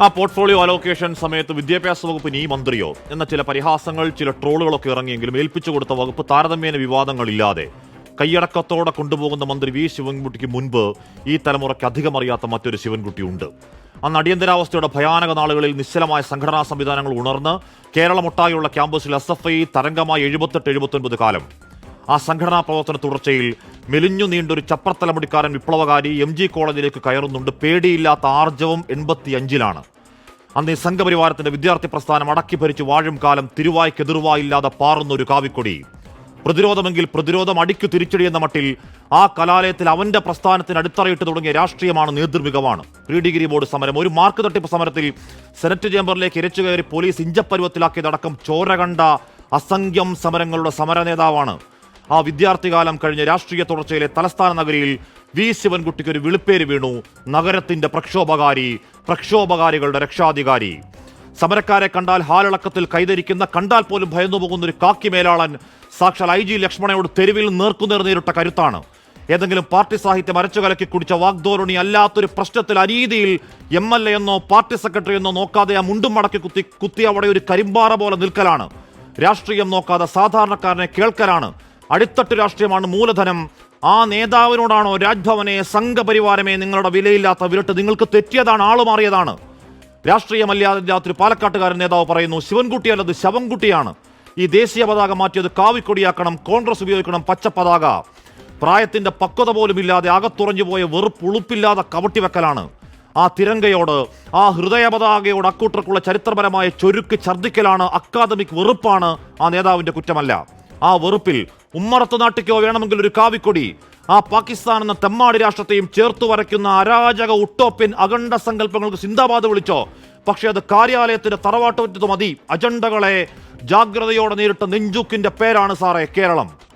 ആ portfolio allocation സമയത്ത് വിദ്യാഭ്യാസ വകുപ്പിന് ഈ മന്ത്രിയോ എന്ന ചില പരിഹാസങ്ങൾ, ചില ട്രോളുകളൊക്കെ ഇറങ്ങിയെങ്കിലും ഏൽപ്പിച്ചു കൊടുത്ത വകുപ്പ് താരതമ്യേന വിവാദങ്ങളില്ലാതെ കൈയടക്കത്തോടെ കൊണ്ടുപോകുന്ന മന്ത്രി വി ശിവൻകുട്ടിക്ക് മുൻപ് ഈ തലമുറയ്ക്ക് അധികം അറിയാത്ത മറ്റൊരു ശിവൻകുട്ടി ഉണ്ട്. അന്ന് അടിയന്തരാവസ്ഥയുടെ ഭയാനക നാളുകളിൽ നിശ്ചലമായ സംഘടനാ സംവിധാനങ്ങൾ ഉണർന്ന് കേരളമൊട്ടാകെയുള്ള ക്യാമ്പസിൽ SFI തരംഗമായി 78-79 കാലം. ആ സംഘടനാ പ്രവർത്തന തുടർച്ചയിൽ മെലിഞ്ഞു നീണ്ടൊരു ചപ്രത്തലമുടിക്കാരൻ വിപ്ലവകാരി MG കോളേജിലേക്ക് കയറുന്നുണ്ട്. പേടിയില്ലാത്ത ആർജവം 85-ലാണ്. അന്ന് ഈ സംഘപരിവാരത്തിന്റെ വിദ്യാർത്ഥി പ്രസ്ഥാനം അടക്കി ഭരിച്ചു വാഴും കാലം തിരുവായ്ക്കെതിർവായില്ലാതെ പാറുന്ന ഒരു കാവിക്കൊടി. പ്രതിരോധമെങ്കിൽ പ്രതിരോധം, അടിക്കു തിരിച്ചടി എന്ന മട്ടിൽ ആ കലാലയത്തിൽ അവന്റെ പ്രസ്ഥാനത്തിന് അടിത്തറയിട്ട് തുടങ്ങിയ രാഷ്ട്രീയമാണ്, നേതൃമികവാണ്. പ്രീ ഡിഗ്രി ബോർഡ് സമരം, ഒരു മാർക്ക് തട്ടിപ്പ് സമരത്തിൽ സെനറ്റ് ചേംബറിലേക്ക് ഇരച്ചു കയറി പോലീസ് ഇഞ്ചപ്പരുവത്തിലാക്കിയതടക്കം ചോര കണ്ട അസംഖ്യം സമരങ്ങളുടെ സമര നേതാവാണ്. ആ വിദ്യാർത്ഥികാലം കഴിഞ്ഞ രാഷ്ട്രീയ തുടർച്ചയിലെ തലസ്ഥാന നഗരിയിൽ വി ശിവൻകുട്ടിക്ക് ഒരു വിളിപ്പേര് വീണു: നഗരത്തിന്റെ പ്രക്ഷോഭകാരി, പ്രക്ഷോഭകാരികളുടെ രക്ഷാധികാരി. സമരക്കാരെ കണ്ടാൽ ഹാലിളക്കത്തിൽ കൈധരിക്കുന്ന, കണ്ടാൽ പോലും ഭയന്നു പോകുന്ന ഒരു കാക്കി മേലാളൻ സാക്ഷാൽ IG ലക്ഷ്മണയോട് തെരുവിൽ നേർക്കുനേർ നേരിട്ട കരുത്താണ്. ഏതെങ്കിലും പാർട്ടി സാഹിത്യം അരച്ചു കലക്കി കുടിച്ച വാഗ്ദോരണി അല്ലാത്തൊരു പ്രശ്നത്തിൽ അനീതിയിൽ MLA എന്നോ പാർട്ടി സെക്രട്ടറി എന്നോ നോക്കാതെ ആ മുണ്ടും മടക്കി കുത്തി അവിടെ ഒരു കരിമ്പാറ പോലെ നിൽക്കലാണ്. രാഷ്ട്രീയം നോക്കാതെ സാധാരണക്കാരനെ കേൾക്കലാണ്. അടിത്തട്ട് രാഷ്ട്രീയമാണ് മൂലധനം. ആ നേതാവിനോടാണോ രാജ്ഭവനെ, സംഘപരിവാരമേ നിങ്ങളുടെ വിലയില്ലാത്ത വിരട്ട്? നിങ്ങൾക്ക് തെറ്റിയതാണ്, ആളുമാറിയതാണ്. രാഷ്ട്രീയമല്ലാതൊരു പാലക്കാട്ടുകാരൻ നേതാവ് പറയുന്നു, ശിവൻകുട്ടി അല്ലത് ശവൻകുട്ടിയാണ്. ഈ ദേശീയ പതാക മാറ്റിയത് കാവിക്കൊടിയാക്കണം, കോൺഗ്രസ് ഉപയോഗിക്കണം പച്ച പതാക. പ്രായത്തിന്റെ പക്വത പോലും ഇല്ലാതെ അകത്തുറഞ്ഞു പോയ വെറുപ്പ് ഉളുപ്പില്ലാതെ കവട്ടിവെക്കലാണ്. ആ തിരങ്കയോട്, ആ ഹൃദയ പതാകയോട് അക്കൂട്ടർക്കുള്ള ചരിത്രപരമായ ചൊരുക്ക് ഛർദ്ദിക്കലാണ്, അക്കാദമിക് വെറുപ്പാണ്. ആ നേതാവിന്റെ കുറ്റമല്ല. ആ വെറുപ്പിൽ ഉമ്മറത്ത് നാട്ടിക്കോ വേണമെങ്കിൽ ഒരു കാവിക്കൊടി, ആ പാകിസ്ഥാൻ എന്ന തെമ്മാടി രാഷ്ട്രത്തെയും ചേർത്തു വരയ്ക്കുന്ന അരാജക ഉട്ടോപ്യൻ അഖണ്ഡ സങ്കല്പങ്ങൾക്ക് സിന്ദാബാദ് വിളിച്ചോ. പക്ഷേ അത് കാര്യാലയത്തിന്റെ തറവാട്ടുപറ്റത്ത് മതി. അജണ്ടകളെ ജാഗ്രതയോടെ നേരിട്ട നെഞ്ചൂക്കിന്റെ പേരാണ് സാറേ കേരളം.